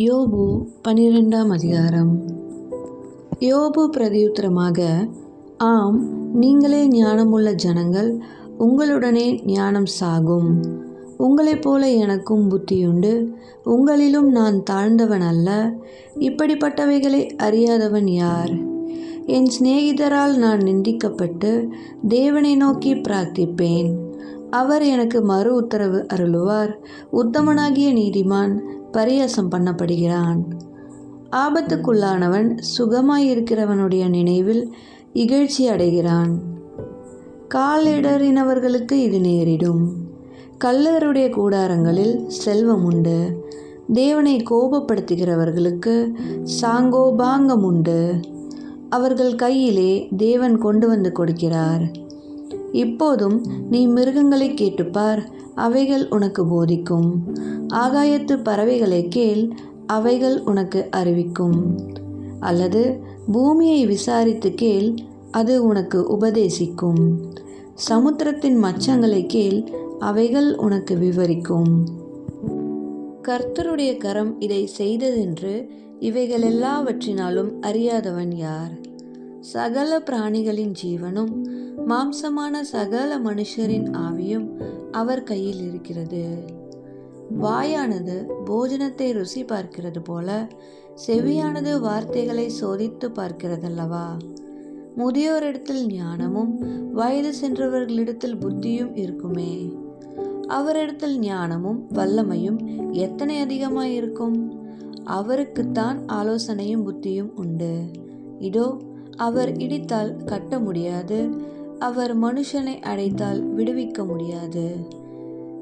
யோபு 12ஆம் அதிகாரம். யோபு பிரதியுத்தரமாக, ஆம், நீங்களே ஞானமுள்ள ஜனங்கள், உங்களுடனே ஞானம் சாகும். உங்களைப் போல எனக்கும் புத்தியுண்டு, உங்களிலும் நான் தாழ்ந்தவன் அல்ல. இப்படிப்பட்டவைகளை அறியாதவன் யார்? என் சிநேகிதரால் நான் நிந்திக்கப்பட்டு தேவனை நோக்கி பிரார்த்திப்பேன். அவர் எனக்கு மறு உத்தரவு அருளுவார். உத்தமனாகிய நீதிமான் பரியாசம் பண்ணப்படுகிறான். ஆபத்துக்குள்ளானவன் சுகமாயிருக்கிறவனுடைய நினைவில் இகழ்ச்சி அடைகிறான். காலிடறினவர்களுக்கு இது நேரிடும். கள்ளருடைய கூடாரங்களில் செல்வம் உண்டு. தேவனை கோபப்படுத்துகிறவர்களுக்கு சாங்கோபாங்கம் உண்டு. அவர்கள் கையிலே தேவன் கொண்டு வந்து கொடுக்கிறார். இப்போதும் நீ மிருகங்களை கேட்டுப்பார், அவைகள் உனக்கு போதிக்கும். ஆகாயத்து பறவைகளை கேள், அவைகள் உனக்கு அறிவிக்கும். அல்லது பூமியை விசாரித்து கேள், அது உனக்கு உபதேசிக்கும். சமுத்திரத்தின் மச்சங்களை கேள், அவைகள் உனக்கு விவரிக்கும். கர்த்தருடைய கரம் இதை செய்ததென்று இவைகளெல்லாவற்றினாலும் அறியாதவன் யார்? சகல பிராணிகளின் ஜீவனும் மாம்சமான சகல மனுஷரின் ஆவியும் அவர் கையில் இருக்கிறது. வாயானது போஜனத்தை ருசி பார்க்கிறது போல, செவியானது வார்த்தைகளை சோதித்து பார்க்கிறதல்லவா? முதியோரிடத்தில் ஞானமும் வயது சென்றவர்களிடத்தில் புத்தியும் இருக்குமே. அவரிடத்தில் ஞானமும் வல்லமையும் எத்தனை அதிகமாயிருக்கும்! அவருக்குத்தான் ஆலோசனையும் புத்தியும் உண்டு. இதோ, அவர் இடித்தால் கட்ட முடியாது, அவர் மனுஷனை அடைத்தால் விடுவிக்க முடியாது.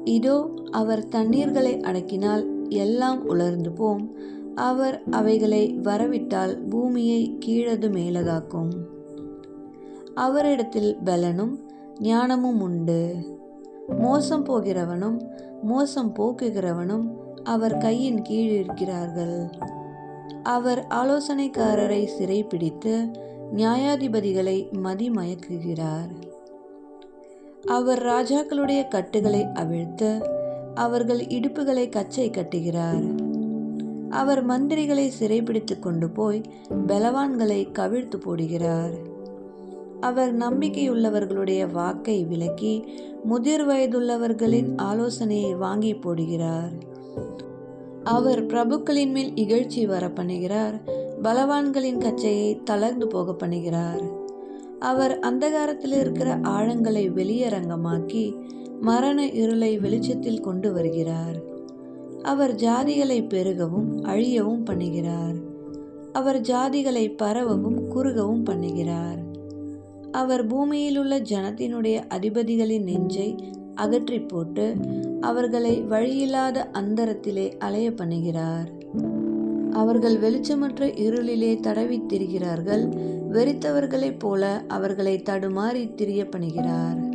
இதோ, அவர் தண்ணீர்களை அடக்கினால் எல்லாம் உலர்ந்து போம். அவர் அவைகளை வரவிட்டால் பூமியை கீழது மேலதாக்கும். அவரிடத்தில் பலனும் ஞானமும் உண்டு. மோசம் போகிறவனும் மோசம் போக்குகிறவனும் அவர் கையின் கீழ் இருக்கிறார்கள். அவர் ஆலோசனைக்காரரை சிறைப்பிடித்து நியாயாதிபதிகளை மதிமயக்குகிறார். அவர் ராஜாக்களுடைய கட்டுகளை அவிழ்த்து அவர்கள் இடுப்புகளை கச்சை கட்டுகிறார். அவர் மந்திரிகளை சிறைப்பிடித்து கொண்டு போய் பலவான்களை கவிழ்த்து போடுகிறார். அவர் நம்பிக்கையுள்ளவர்களுடைய வாக்கை விலக்கி முதிர் வயதுள்ளவர்களின் ஆலோசனையை வாங்கி போடுகிறார். அவர் பிரபுக்களின் மேல் இகழ்ச்சி வர பண்ணுகிறார். பலவான்களின் கச்சையை தளர்ந்து போக பண்ணுகிறார். அவர் அந்தகாரத்தில் இருக்கிற ஆழங்களை வெளியரங்கமாக்கி மரண இருளை வெளிச்சத்தில் கொண்டு வருகிறார். அவர் ஜாதிகளை பெருகவும் அழியவும் பண்ணுகிறார். அவர் ஜாதிகளை பரவவும் குறுகவும் பண்ணுகிறார். அவர் பூமியிலுள்ள ஜனத்தினுடைய அதிபதிகளின் நெஞ்சை அகற்றி போட்டு அவர்களை வழியில்லாத அந்தரத்திலே அலைய பண்ணுகிறார். அவர்கள் வெளிச்சமற்ற இருளிலே தடவித் திரிகிறார்கள். வெறித்தவர்களைப் போல அவர்களை தடுமாறி திரிய பண்ணுகிறார்.